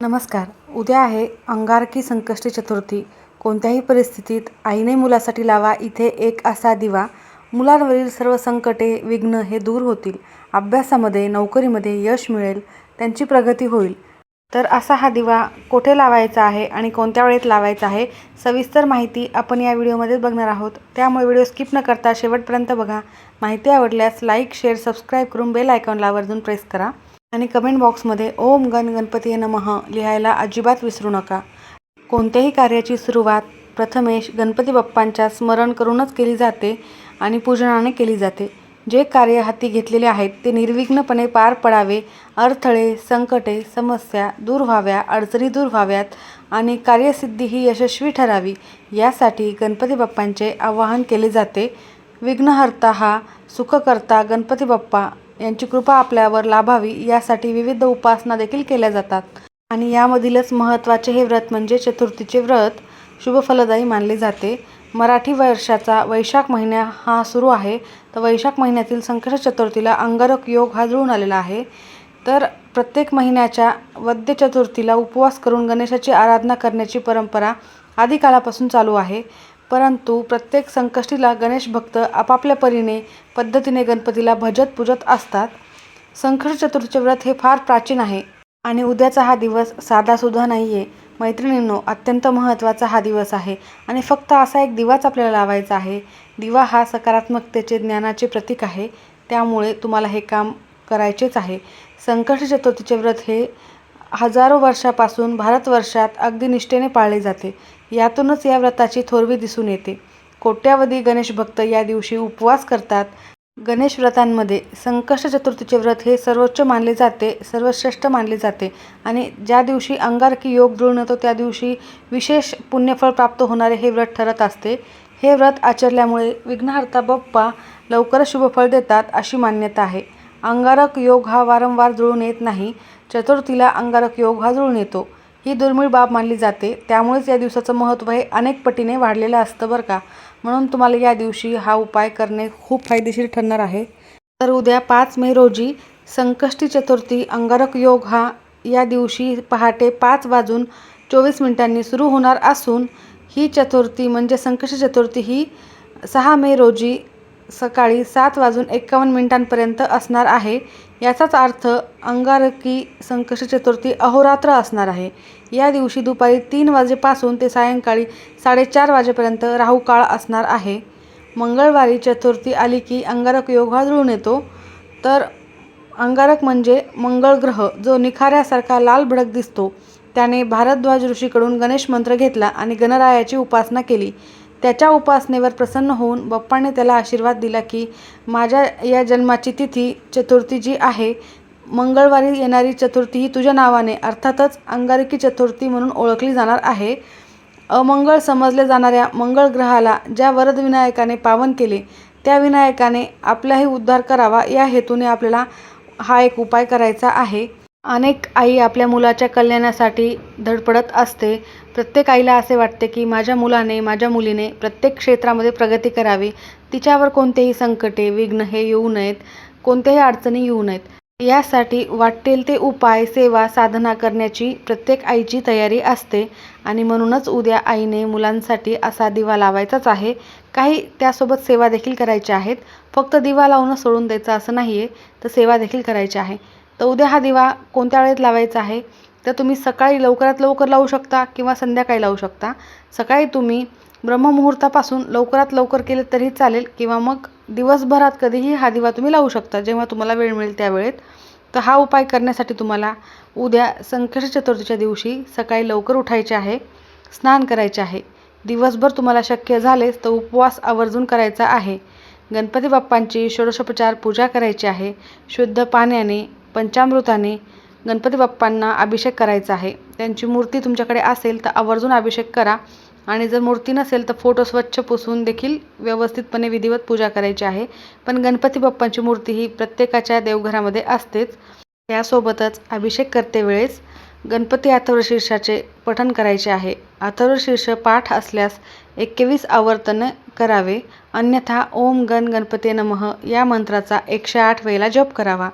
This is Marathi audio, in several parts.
नमस्कार. उद्या आहे अंगारकी संकष्टी चतुर्थी. कोणत्याही परिस्थितीत आईने मुलासाठी लावा इथे एक असा दिवा. मुलांवरील सर्व संकटे, विघ्न हे दूर होतील. अभ्यासामध्ये, नोकरीमध्ये यश मिळेल, त्यांची प्रगती होईल. तर असा हा दिवा कोठे लावायचा आहे आणि कोणत्या वेळेत लावायचा आहे, सविस्तर माहिती आपण या व्हिडिओमध्ये बघणार आहोत. त्यामुळे व्हिडिओ स्किप न करता शेवटपर्यंत बघा. माहिती आवडल्यास लाईक, शेअर, सबस्क्राईब करून बेल आयकॉनला आवर्जून प्रेस करा आणि कमेंट बॉक्समध्ये ओम गण गणपती नमः लिहायला अजिबात विसरू नका. कोणत्याही कार्याची सुरुवात प्रथमेश गणपती बाप्पांच्या स्मरण करूनच केली जाते आणि पूजनाने केली जाते. जे कार्य हाती घेतलेले आहेत ते निर्विघ्नपणे पार पडावे, अडथळे, संकटे, समस्या दूर व्हाव्या, अडचणी दूर व्हाव्यात आणि कार्यसिद्धी ही यशस्वी ठरावी यासाठी गणपती बाप्पांचे आवाहन केले जाते. विघ्नहर्ता हा सुखकर्ता गणपती बाप्पा यांची कृपा आपल्यावर लाभावी यासाठी विविध उपासना देखील केल्या जातात. आणि यामधीलच महत्त्वाचे हे व्रत म्हणजे चतुर्थीचे व्रत शुभफलदायी मानले जाते. मराठी वर्षाचा वैशाख महिना हा सुरू आहे. तर वैशाख महिन्यातील संकष्टी चतुर्थीला अंगारक योग हा जुळून आलेला आहे. तर प्रत्येक महिन्याच्या वद्य चतुर्थीला उपवास करून गणेशाची आराधना करण्याची परंपरा आदिकालापासून चालू आहे. परंतु प्रत्येक संकष्टीला गणेश भक्त आपापल्या परीने पद्धतीने गणपतीला भजत पूजत असतात. संकष्टी चतुर्थीचे व्रत हे फार प्राचीन आहे आणि उद्याचा हा दिवस साधासुद्धा नाही आहे. मैत्रिणींनो, अत्यंत महत्त्वाचा हा दिवस आहे आणि फक्त असा एक दिवाच आपल्याला लावायचा आहे. दिवा हा सकारात्मकतेचे, ज्ञानाचे प्रतीक आहे. त्यामुळे तुम्हाला हे काम करायचेच आहे. संकष्टी चतुर्थीचे व्रत हे हजारो वर्षापासून भारतवर्षात अगदी निष्ठेने पाळले जाते. यातूनच या व्रताची थोरवी दिसून येते. कोट्यावधी गणेश भक्त या दिवशी उपवास करतात. गणेश व्रतांमध्ये संकष्टी चतुर्थीचे व्रत हे सर्वोच्च मानले जाते, सर्वश्रेष्ठ मानले जाते आणि ज्या दिवशी अंगारकी योग जुळून येतो त्या दिवशी विशेष पुण्यफळ प्राप्त होणारे हे व्रत ठरत असते. हे व्रत आचरल्यामुळे विघ्नहर्ता बाप्पा लवकरच शुभफळ देतात अशी मान्यता आहे. अंगारक योग हा वारंवार जुळून येत नाही. चतुर्थीला अंगारक योग हा जुळून येतो. ही दुर्मिळ बाब मानली जाते. त्यामुळेच या दिवसाचं महत्त्व हे अनेक पटीने वाढलेलं असतं बरं का. म्हणून तुम्हाला या दिवशी हा उपाय करणे खूप फायदेशीर ठरणार आहे. तर उद्या 5 मे रोजी संकष्टी चतुर्थी अंगारक योग हा या दिवशी पहाटे 5:24 सुरू होणार असून ही चतुर्थी म्हणजे संकष्टी चतुर्थी ही 6 मे रोजी सकाळी 7:51 असणार आहे. याचाच अर्थ अंगारकी संकष्टी चतुर्थी अहोरात्र असणार आहे. या दिवशी दुपारी 3 वाजेपासून ते सायंकाळी 4:30 वाजेपर्यंत राहू काळ असणार आहे. मंगळवारी चतुर्थी आली की अंगारक योग हा जुळून येतो. तर अंगारक म्हणजे मंगळ ग्रह जो निखाऱ्यासारखा लाल भडक दिसतो. त्याने भारद्वाज ऋषीकडून गणेश मंत्र घेतला आणि गणरायाची उपासना केली. त्याच्या उपासनेवर प्रसन्न होऊन बाप्पाने त्याला आशीर्वाद दिला की माझ्या या जन्माची तिथी चतुर्थी जी आहे, मंगळवारी येणारी चतुर्थी ही तुझ्या नावाने अर्थातच अंगारकी चतुर्थी म्हणून ओळखली जाणार आहे. अमंगळ समजल्या जाणाऱ्या मंगळ ग्रहाला ज्या वरदविनायकाने पावन केले त्या विनायकाने आपलाही उद्धार करावा या हेतूने आपल्याला हा एक उपाय करायचा आहे. अनेक आई आपल्या मुलाच्या कल्याणासाठी धडपडत असते. प्रत्येक आईला असे वाटते की माझ्या मुलाने, माझ्या मुलीने प्रत्येक क्षेत्रामध्ये प्रगती करावी. तिच्यावर कोणतेही संकटे, विघ्न हे येऊ नयेत, कोणत्याही अडचणी येऊ नयेत. यासाठी वाटेल ते उपाय, सेवा, साधना करण्याची प्रत्येक आईची तयारी असते आणि म्हणूनच उद्या आईने मुलांसाठी असा दिवा लावायचाच आहे. काही त्यासोबत सेवा देखील करायच्या आहेत. फक्त दिवा लावून सोडून द्यायचं असं नाही आहे, तर सेवा देखील करायची आहे. तर उद्या हा दिवा कोणत्या वेळेत लावायचा आहे, तर तुम्ही सकाळी लवकरात लवकर लावू शकता किंवा संध्याकाळी लावू शकता. सकाळी तुम्ही ब्रह्ममुहूर्तापासून लवकरात लवकर केले तरी चालेल किंवा मग दिवसभरात कधीही हा दिवा तुम्ही लावू शकता, जेव्हा तुम्हाला वेळ मिळेल त्या वेळेत. तर हा उपाय करण्यासाठी तुम्हाला उद्या संकष्टी चतुर्थीच्या दिवशी सकाळी लवकर उठायचे आहे, स्नान करायचे आहे. दिवसभर तुम्हाला शक्य झालेच तर उपवास आवर्जून करायचा आहे. गणपती बाप्पांची षोडशोपचार पूजा करायची आहे. शुद्ध पाण्याने, पंचामृताने गणपती बाप्पांना अभिषेक करायचा आहे. त्यांची मूर्ती तुमच्याकडे असेल तर आवर्जून अभिषेक करा आणि जर मूर्ती नसेल तर फोटो स्वच्छ पुसून देखील व्यवस्थितपणे विधिवत पूजा करायची आहे. पण गणपती बाप्पांची मूर्ती ही प्रत्येकाच्या देवघरामध्ये असतेच. यासोबतच अभिषेक करते वेळेस गणपती अथर्वशीर्षाचे पठण करायचे आहे. अथर्वशीर्ष पाठ असल्यास 21 आवर्तन करावे, अन्यथा ओम गण गणपते नमः या मंत्राचा 108 वेळेला जप करावा.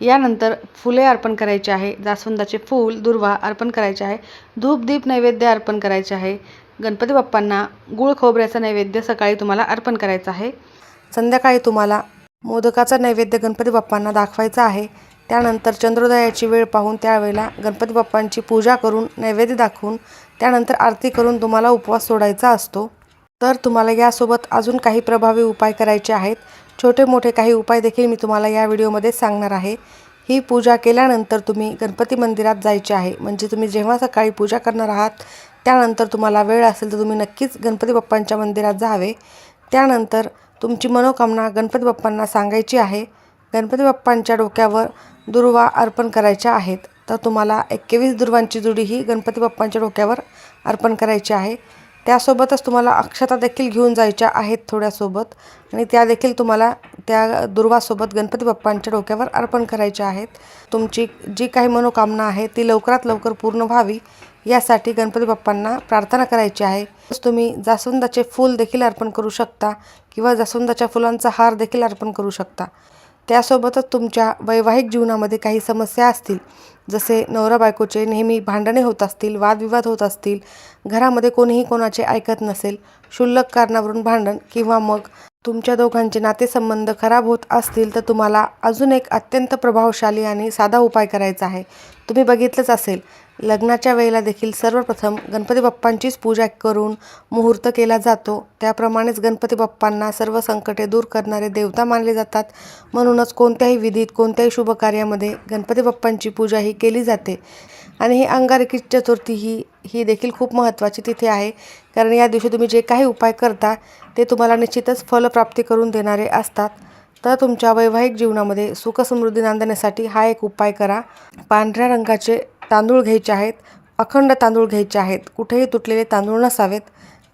यानंतर फुले अर्पण करायची आहे, जास्वंदाचे फूल, दुर्वा अर्पण करायचे आहे, धूप दीप नैवेद्य अर्पण करायचे आहे. गणपती बाप्पांना गूळ खोबऱ्याचा नैवेद्य सकाळी तुम्हाला अर्पण करायचा आहे. संध्याकाळी तुम्हाला मोदकाचा नैवेद्य गणपती बाप्पांना दाखवायचा आहे. त्यानंतर चंद्रोदयाची वेळ पाहून त्यावेळेला गणपती बाप्पांची पूजा करून नैवेद्य दाखवून त्यानंतर आरती करून तुम्हाला उपवास सोडायचा असतो. तर तुम्हाला यासोबत अजून काही प्रभावी उपाय करायचे आहेत. छोटे मोठे काही उपाय देखील मी तुम्हाला या व्हिडिओमध्ये सांगणार आहे. ही पूजा केल्यानंतर तुम्ही गणपती मंदिरात जायचे आहे. म्हणजे तुम्ही जेव्हा सकाळी पूजा करणार आहात त्यानंतर तुम्हाला वेळ असेल तर तुम्ही नक्कीच गणपती बाप्पांच्या मंदिरात जावे. त्यानंतर तुमची मनोकामना गणपती बाप्पांना सांगायची आहे. गणपती बाप्पांच्या डोक्यावर दुर्वा अर्पण करायच्या आहेत. तर तुम्हाला 21 दुर्वांची जुडी ही गणपती बाप्पांच्या डोक्यावर अर्पण करायची आहे. त्यासोबतच तुम्हाला अक्षता देखील घेऊन जायच्या आहेत थोड्यासोबत आणि त्या देखील तुम्हाला त्या दुर्वासोबत गणपती बाप्पांच्या डोक्यावर अर्पण करायच्या आहेत. तुमची जी काही मनोकामना आहे ती लवकरात लवकर पूर्ण व्हावी यासाठी गणपती बाप्पांना प्रार्थना करायची आहे. तुम्ही जास्वंदाचे फूल देखील अर्पण करू शकता किंवा जास्वंदाच्या फुलांचा हार देखील अर्पण करू शकता. त्यासोबतच तुमच्या वैवाहिक जीवनामध्ये काही समस्या असतील, जसे नवरा बायकोचे नेहमी भांडणे होत असतील, वादविवाद होत असतील, घरामध्ये कोणीही कोणाचे ऐकत नसेल, क्षुल्लक कारणावरून भांडण किंवा मग तुमच्या दोघांचे नातेसंबंध खराब होत असतील तर तुम्हाला अजून एक अत्यंत प्रभावशाली आणि साधा उपाय करायचा आहे. तुम्ही बघितलंच असेल, लग्नाच्या वेळेला देखील सर्वप्रथम गणपती बाप्पांचीच पूजा करून मुहूर्त केला जातो. त्याप्रमाणेच गणपती बाप्पांना सर्व संकटे दूर करणारे देवता मानले जातात. म्हणूनच कोणत्याही विधीत कोणत्याही शुभ कार्यामध्ये गणपती बाप्पांची पूजा ही केली जाते. आणि ही अंगारकी चतुर्थी ही देखील खूप महत्त्वाची तिथी आहे. कारण या दिवशी तुम्ही जे काही उपाय करता ते तुम्हाला निश्चितच फलप्राप्ती करून देणारे असतात. तर तुमच्या वैवाहिक जीवनामध्ये सुखसमृद्धी नांदण्यासाठी हा एक उपाय करा. पांढऱ्या रंगाचे तांदूळ घ्यायचे आहेत, अखंड तांदूळ घ्यायचे आहेत, कुठेही तुटलेले तांदूळ नसावेत.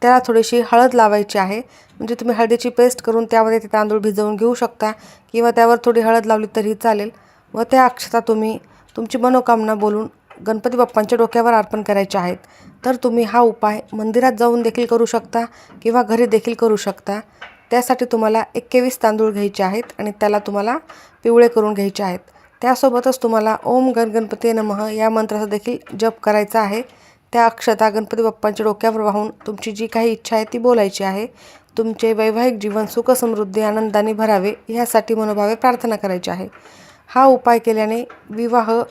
त्याला थोडीशी हळद लावायची आहे. म्हणजे तुम्ही हळदीची पेस्ट करून त्यामध्ये ते तांदूळ भिजवून घेऊ शकता किंवा त्यावर थोडी हळद लावली तरी चालेल. व त्या अक्षता तुम्ही तुमची मनोकामना बोलून गणपती बाप्पांच्या डोक्यावर अर्पण करायचे आहेत. तर तुम्ही हा उपाय मंदिरात जाऊन देखील करू शकता किंवा घरी देखील करू शकता. त्यासाठी तुम्हाला 21 तांदूळ घ्यायचे आहेत आणि त्याला तुम्हाला पिवळे करून घ्यायचे आहेत. त्यासोबतच तुम्हाला ओम गण गणपती नमः या मंत्राचा देखील जप करायचा आहे. त्या अक्षता गणपती बाप्पांच्या डोक्यावर वाहून तुमची जी काही इच्छा आहे ती बोलायची आहे. तुमचे वैवाहिक जीवन सुखसमृद्धी आनंदाने भरावे यासाठी मनोभावे प्रार्थना करायची आहे. हा उपाय केल्याने विवाह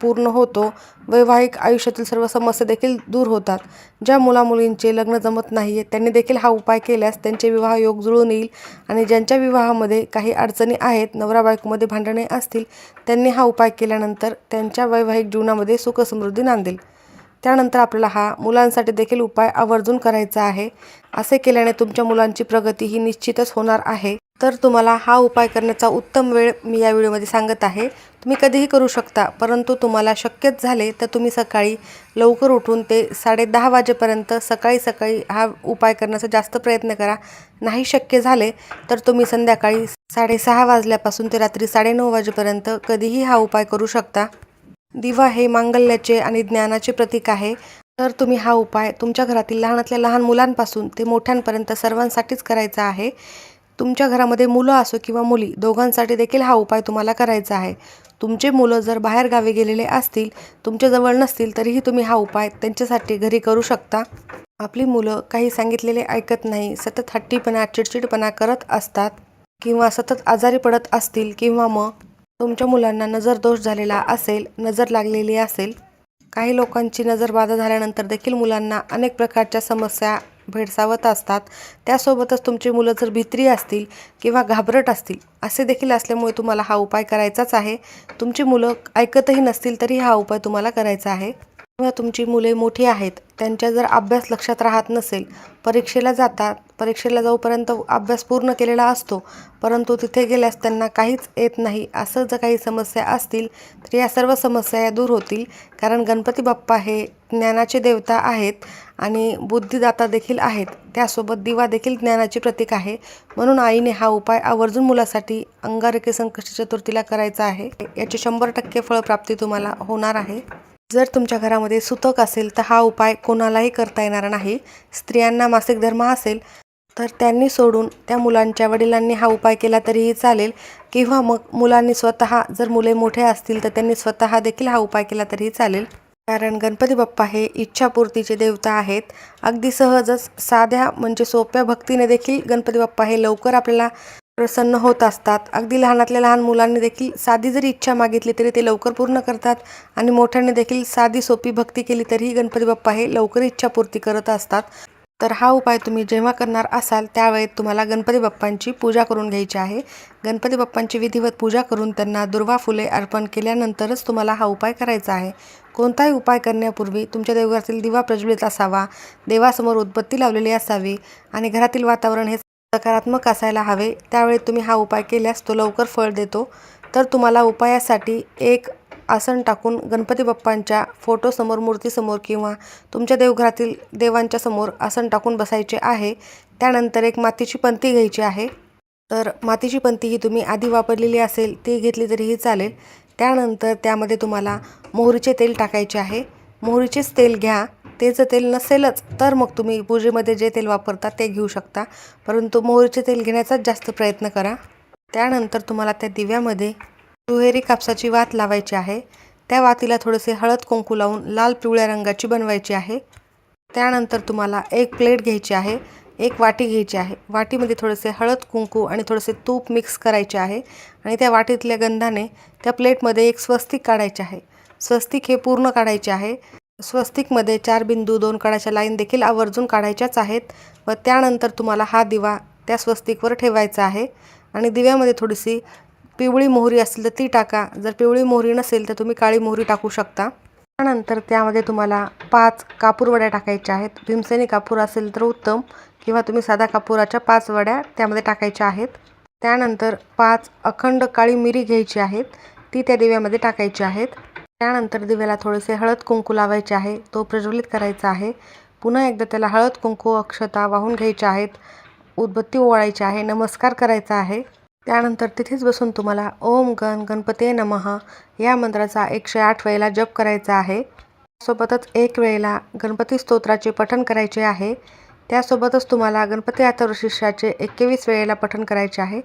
पूर्ण होतो. वैवाहिक आयुष्यातील सर्व समस्या देखील दूर होतात. ज्या मुलामुलींचे लग्न जमत नाही आहे त्यांनी देखील हा उपाय केल्यास त्यांचे विवाह योग जुळून येईल. आणि ज्यांच्या विवाहामध्ये काही अडचणी आहेत, नवरा बायकोमध्ये भांडणे असतील, त्यांनी हा उपाय केल्यानंतर त्यांच्या वैवाहिक जीवनामध्ये सुखसमृद्धी नांदेल. त्यानंतर आपल्याला हा मुलांसाठी देखील उपाय आवर्जून करायचा आहे. असे केल्याने तुमच्या मुलांची प्रगती ही निश्चितच होणार आहे. तर तुम्हाला हा उपाय करण्याचा उत्तम वेळ मी या व्हिडिओमध्ये सांगत आहे. तुम्ही कधीही करू शकता, परंतु तुम्हाला शक्यच झाले तर तुम्ही सकाळी लवकर उठून ते 10:30 वाजेपर्यंत सकाळी हा उपाय करण्याचा जास्त प्रयत्न करा. नाही शक्य झाले तर तुम्ही संध्याकाळी 6:30 वाजल्यापासून ते रात्री 9:30 वाजेपर्यंत कधीही हा उपाय करू शकता. दिवा हे मांगल्याचे आणि ज्ञानाचे प्रतीक आहे. तर तुम्ही हा उपाय तुमच्या घरातील लहानातल्या लहान मुलांपासून ते मोठ्यांपर्यंत सर्वांसाठीच करायचा आहे. तुमच्या घरामध्ये मुलं असो किंवा मुली दोघांसाठी देखील हा उपाय तुम्हाला करायचा आहे. तुमचे मुलं जर बाहेर गावी गेलेले असतील, तुमच्याजवळ नसतील, तरीही तुम्ही हा उपाय त्यांच्यासाठी घरी करू शकता. आपली मुलं काही सांगितलेले ऐकत नाही, सतत हट्टीपणा चिडचिडपणा करत असतात किंवा सतत आजारी पडत असतील किंवा मग तुमच्या मुलांना नजर दोष झालेला असेल, नजर लागलेली असेल. काही लोकांची नजरबाधा झाल्यानंतर देखील मुलांना अनेक प्रकारच्या समस्या भेडसावत असतात. त्यासोबतच तुमची मुलं जर भित्री असतील किंवा घाबरट असतील असे देखील असल्यामुळे तुम्हाला हा उपाय करायचाच आहे. तुमची मुलं ऐकतही नसतील तरी हा उपाय तुम्हाला करायचा आहे. किंवा तुमची मुले मोठी आहेत, त्यांच्या जर अभ्यास लक्षात राहत नसेल, परीक्षेला जातात, परीक्षेला जाऊपर्यंत अभ्यास पूर्ण केलेला असतो, परंतु तिथे गेल्यास त्यांना काहीच येत नाही, असं जर काही समस्या असतील तर या सर्व समस्या या दूर होतील. कारण गणपती बाप्पा हे ज्ञानाचे देवता आहेत आणि बुद्धिदाता देखील आहेत. त्यासोबत दिवा देखील ज्ञानाचे प्रतीक आहे. म्हणून आईने हा उपाय आवर्जून मुलासाठी अंगारकी संकष्टी चतुर्थीला करायचा आहे. याची 100% फळप्राप्ती तुम्हाला होणार आहे. जर तुमच्या घरामध्ये सुतक असेल तर हा उपाय कोणालाही करता येणार नाही. स्त्रियांना मासिक धर्म असेल तर त्यांनी सोडून त्या मुलांच्या वडिलांनी हा उपाय केला तरीही चालेल, किंवा मग मुलांनी स्वतः, जर मुले मोठे असतील तर त्यांनी स्वतः देखील हा उपाय केला तरीही चालेल. कारण गणपती बाप्पा हे इच्छापूर्तीचे देवता आहेत. अगदी सहजच साध्या म्हणजे सोप्या भक्तीने देखील गणपती बाप्पा हे लवकर आपल्याला प्रसन्न होत असतात. अगदी लहानातल्या लहान मुलांनी देखील साधी जरी इच्छा मागितली तरी ते लवकर पूर्ण करतात, आणि मोठ्यांनी देखील साधी सोपी भक्ती केली तरीही गणपती बाप्पा हे लवकर इच्छापूर्ती करत असतात. तर हा उपाय तुम्ही जेव्हा करणार असाल त्यावेळेत तुम्हाला गणपती बाप्पांची पूजा करून घ्यायची आहे. गणपती बाप्पांची विधिवत पूजा करून त्यांना दुर्वा फुले अर्पण केल्यानंतरच तुम्हाला हा उपाय करायचा आहे. कोणताही उपाय करण्यापूर्वी तुमच्या देवघरातील दिवा प्रज्वलित असावा, देवासमोर उदबत्ती लावलेली असावी, आणि घरातील वातावरण हे सकारात्मक असायला हवे. त्यावेळी तुम्ही हा उपाय केल्यास तो लवकर फळ देतो. तर तुम्हाला उपायासाठी एक आसन टाकून गणपती बाप्पांच्या फोटोसमोर, मूर्तीसमोर किंवा तुमच्या देवघरातील देवांच्या समोर आसन टाकून बसायचे आहे. त्यानंतर एक मातीची पंती घ्यायची आहे. तर मातीची पंती ही तुम्ही आधी वापरलेली असेल ती घेतली तरीही चालेल. त्यानंतर त्यामध्ये तुम्हाला मोहरीचे तेल टाकायचे आहे. मोहरीचेच तेल घ्या. ते जर तेल नसेलच तर मग तुम्ही पूजेमध्ये जे तेल वापरता ते घेऊ शकता, परंतु मोहरीचे तेल घेण्याचाच जास्त प्रयत्न करा. त्यानंतर तुम्हाला त्या दिव्यामध्ये दुहेरी कापसाची वात लावायची आहे. त्या वातीला थोडेसे हळद कुंकू लावून लाल पिवळ्या रंगाची बनवायची आहे. त्यानंतर तुम्हाला एक प्लेट घ्यायची आहे, एक वाटी घ्यायची आहे. वाटीमध्ये थोडेसे हळद कुंकू आणि थोडेसे तूप मिक्स करायचे आहे, आणि त्या वाटीतल्या गंधाने त्या प्लेटमध्ये एक स्वस्तिक काढायचे आहे. स्वस्तिक हे पूर्ण काढायचे आहे. स्वस्तिकमध्ये 4 बिंदू, 2 कडाच्या लाईन देखील आवर्जून काढायच्याच आहेत. व त्यानंतर तुम्हाला हा दिवा त्या स्वस्तिकवर ठेवायचा आहे, आणि दिव्यामध्ये थोडीशी पिवळी मोहरी असेल तर ती टाका. जर पिवळी मोहरी नसेल तर तुम्ही काळी मोहरी टाकू शकता. त्यानंतर त्यामध्ये तुम्हाला 5 कापूर वड्या टाकायच्या आहेत. भीमसेनी कापूर असेल तर उत्तम, किंवा तुम्ही साधा कापुराच्या 5 वड्या त्यामध्ये टाकायच्या आहेत. त्यानंतर 5 अखंड काळी मिरी घ्यायची आहेत, ती त्या दिव्यामध्ये टाकायची आहेत. त्यानंतर दिव्याला थोडेसे हळद कुंकू लावायचे आहे, तो प्रज्वलित करायचा आहे. पुन्हा एकदा त्याला हळद कुंकू अक्षता वाहून घ्यायच्या आहेत, उदबत्ती ओवाळायची आहे, नमस्कार करायचा आहे. त्यानंतर तिथेच बसून तुम्हाला ओम गण गणपते नमः या मंत्राचा 108 वेळेला जप करायचा आहे. त्यासोबतच 1 वेळेला गणपती स्तोत्राचे पठण करायचे आहे. त्यासोबतच तुम्हाला गणपती अथर्वशीर्षाचे 21 वेळेला पठण करायचे आहे.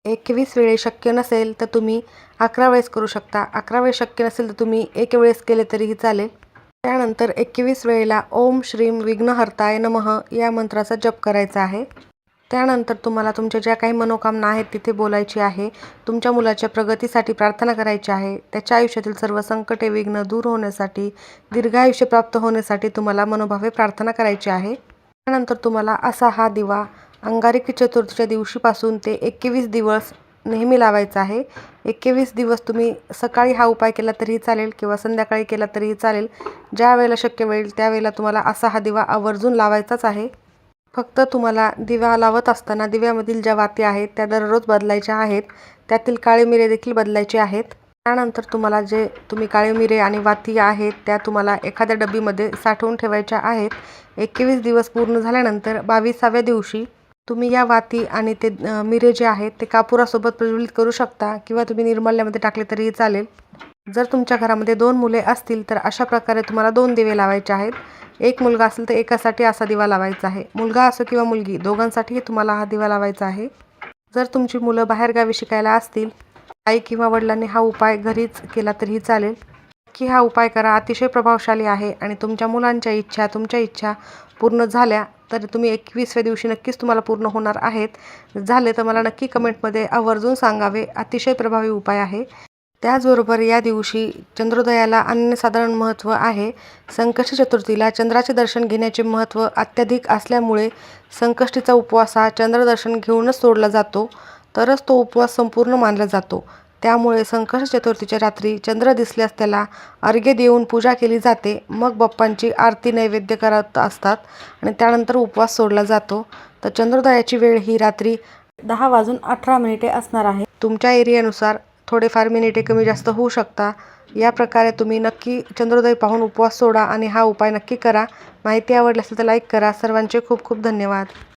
21 वेळे शक्य नसेल तर तुम्ही 11 वेळेस करू शकता. 11 वेळेस शक्य नसेल तर तुम्ही 1 वेळेस केले तरीही चालेल. त्यानंतर 21 वेळेला ओम श्रीम विघ्नहर्ताय नमः या मंत्राचा जप करायचा आहे. त्यानंतर तुम्हाला तुमच्या ज्या काही मनोकामना आहेत तिथे बोलायची आहे. तुमच्या मुलाच्या प्रगतीसाठी प्रार्थना करायची आहे. त्याच्या आयुष्यातील सर्व संकटे, विघ्न दूर होण्यासाठी, दीर्घायुष्य प्राप्त होण्यासाठी तुम्हाला मनोभावे प्रार्थना करायची आहे. त्यानंतर तुम्हाला असा हा दिवा अंगारकी चतुर्थीच्या दिवशीपासून ते 21 दिवस नेहमी लावायचा आहे. 21 दिवस तुम्ही सकाळी हा उपाय केला तरीही चालेल, किंवा संध्याकाळी केला तरीही चालेल. ज्या वेळेला शक्य होईल त्यावेळेला तुम्हाला असा हा दिवा आवर्जून लावायचाच आहे. फक्त तुम्हाला दिवा लावत असताना दिव्यामधील ज्या वाती आहेत त्या दररोज बदलायच्या आहेत. त्यातील काळे मिरे देखील बदलायचे आहेत. त्यानंतर तुम्हाला जे तुम्ही काळे मिरे आणि वाती आहेत त्या तुम्हाला एखाद्या डब्बीमध्ये साठवून ठेवायच्या आहेत. 21 दिवस पूर्ण झाल्यानंतर 22व्या दिवशी तुम्ही या वाती आणि ते मिरे जे आहेत ते कापुरासोबत प्रज्वलित करू शकता, किंवा तुम्ही निर्माल्यामध्ये टाकले तरीही चालेल. जर तुमच्या घरामध्ये 2 मुले असतील तर अशा प्रकारे तुम्हाला 2 दिवे लावायचे आहेत. एक मुलगा असेल तर एकासाठी असा दिवा लावायचा आहे. मुलगा असो किंवा मुलगी दोघांसाठीही तुम्हाला हा दिवा लावायचा आहे. जर तुमची मुलं बाहेरगावी शिकायला असतील, आई किंवा वडिलांनी हा उपाय घरीच केला तरीही चालेल. की हा उपाय करा, अतिशय प्रभावशाली आहे. आणि तुमच्या मुलांच्या इच्छा, तुमच्या इच्छा पूर्ण झाल्या तर तुम्ही 21व्या दिवशी नक्कीच तुम्हाला पूर्ण होणार आहेत. झाले तर मला नक्की कमेंटमध्ये आवर्जून सांगावे. अतिशय प्रभावी उपाय आहे. त्याचबरोबर या दिवशी चंद्रोदयाला अनन्यसाधारण महत्त्व आहे. संकष्टी चतुर्थीला चंद्राचे दर्शन घेण्याचे महत्त्व अत्याधिक असल्यामुळे संकष्टीचा उपवास हा चंद्रदर्शन घेऊनच सोडला जातो, तरच तो उपवास संपूर्ण मानला जातो. त्यामुळे संकष्टी चतुर्थीच्या रात्री चंद्र दिसल्यास त्याला अर्घ्य देऊन पूजा केली जाते. मग बाप्पांची आरती नैवेद्य करत असतात, आणि त्यानंतर उपवास सोडला जातो. तर चंद्रोदयाची वेळ ही रात्री 10:18 असणार आहे. तुमच्या एरियानुसार थोडेफार मिनिटे कमी जास्त होऊ शकता. या प्रकारे तुम्ही नक्की चंद्रोदय पाहून उपवास सोडा आणि हा उपाय नक्की करा. माहिती आवडली असेल तर लाईक करा. सर्वांचे खूप खूप धन्यवाद.